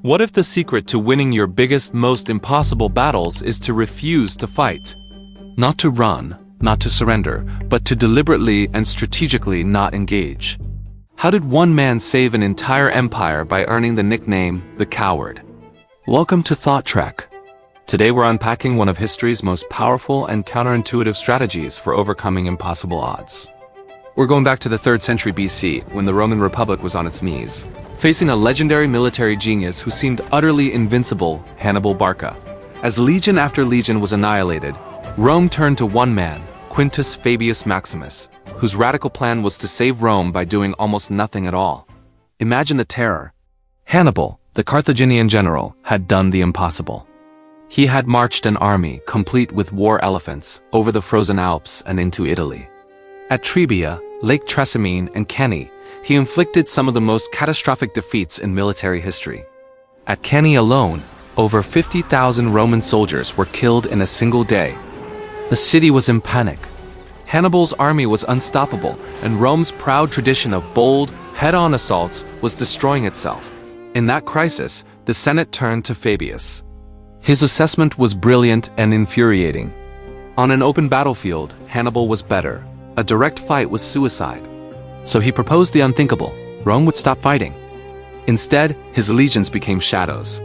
What if the secret to winning your biggest, most impossible battles is to refuse to fight? Not to run, not to surrender, but to deliberately and strategically not engage. How did one man save an entire empire by earning the nickname, the Coward? Welcome to Thought Trek. Today we're unpacking one of history's most powerful and counterintuitive strategies for overcoming impossible odds. We're going back to the 3rd century BC, when the Roman Republic was on its knees, facing a legendary military genius who seemed utterly invincible, Hannibal Barca. As legion after legion was annihilated, Rome turned to one man, Quintus Fabius Maximus, whose radical plan was to save Rome by doing almost nothing at all. Imagine the terror. Hannibal, the Carthaginian general, had done the impossible. He had marched an army, complete with war elephants, over the frozen Alps and into Italy. At Trebia, Lake Trasimene, and Cannae, he inflicted some of the most catastrophic defeats in military history. At Cannae alone, over 50,000 Roman soldiers were killed in a single day. The city was in panic. Hannibal's army was unstoppable, and Rome's proud tradition of bold, head-on assaults was destroying itself. In that crisis, the Senate turned to Fabius. His assessment was brilliant and infuriating. On an open battlefield, Hannibal was better. A direct fight was suicide. So he proposed the unthinkable: Rome would stop fighting. Instead, his legions became shadows.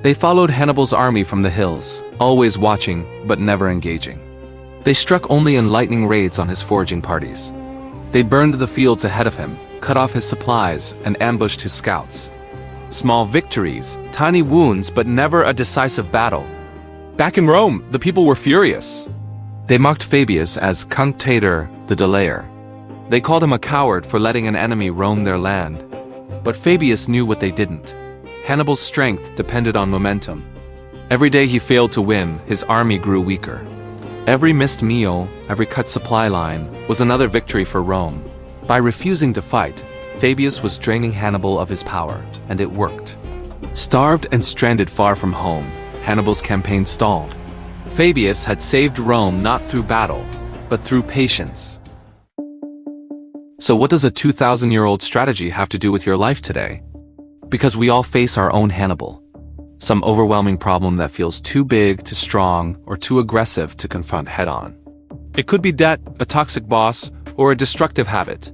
They followed Hannibal's army from the hills, always watching but never engaging. They struck only in lightning raids on his foraging parties. They burned the fields ahead of him, cut off his supplies, and ambushed his scouts. Small victories, tiny wounds, but never a decisive battle. Back in Rome, the people were furious. They mocked Fabius as Cunctator, the delayer. They called him a coward for letting an enemy roam their land. But Fabius knew what they didn't. Hannibal's strength depended on momentum. Every day he failed to win, his army grew weaker. Every missed meal, every cut supply line, was another victory for Rome. By refusing to fight, Fabius was draining Hannibal of his power, and it worked. Starved and stranded far from home, Hannibal's campaign stalled. Fabius had saved Rome not through battle, but through patience. So what does a 2,000-year-old strategy have to do with your life today? Because we all face our own Hannibal. Some overwhelming problem that feels too big, too strong, or too aggressive to confront head-on. It could be debt, a toxic boss, or a destructive habit.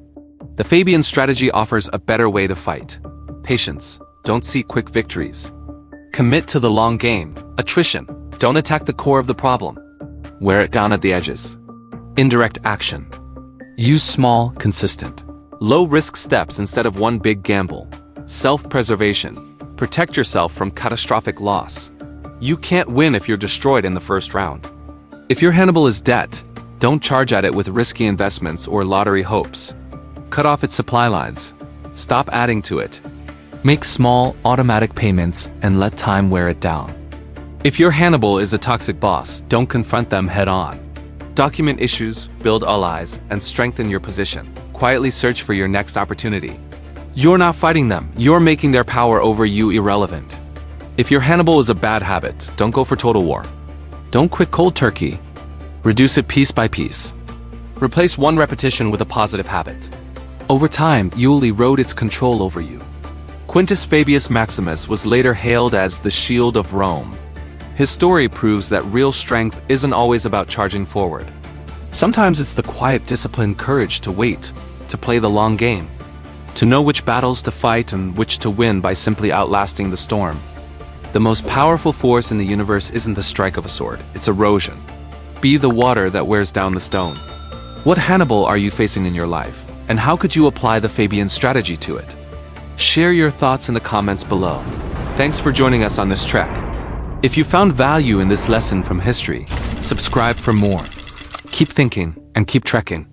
The Fabian strategy offers a better way to fight. Patience. Don't seek quick victories. Commit to the long game. Attrition. Don't attack the core of the problem. Wear it down at the edges. Indirect action. Use small, consistent, low-risk steps instead of one big gamble. Self-preservation. Protect yourself from catastrophic loss. You can't win if you're destroyed in the first round. If your Hannibal is debt, don't charge at it with risky investments or lottery hopes. Cut off its supply lines. Stop adding to it. Make small, automatic payments and let time wear it down. If your Hannibal is a toxic boss, don't confront them head-on. Document issues, build allies, and strengthen your position. Quietly search for your next opportunity. You're not fighting them, you're making their power over you irrelevant. If your Hannibal is a bad habit, don't go for total war. Don't quit cold turkey. Reduce it piece by piece. Replace one repetition with a positive habit. Over time, you'll erode its control over you. Quintus Fabius Maximus was later hailed as the Shield of Rome. His story proves that real strength isn't always about charging forward. Sometimes it's the quiet, disciplined courage to wait, to play the long game, to know which battles to fight and which to win by simply outlasting the storm. The most powerful force in the universe isn't the strike of a sword, it's erosion. Be the water that wears down the stone. What Hannibal are you facing in your life, and how could you apply the Fabian strategy to it? Share your thoughts in the comments below. Thanks for joining us on this trek. If you found value in this lesson from history, subscribe for more. Keep thinking and keep trekking.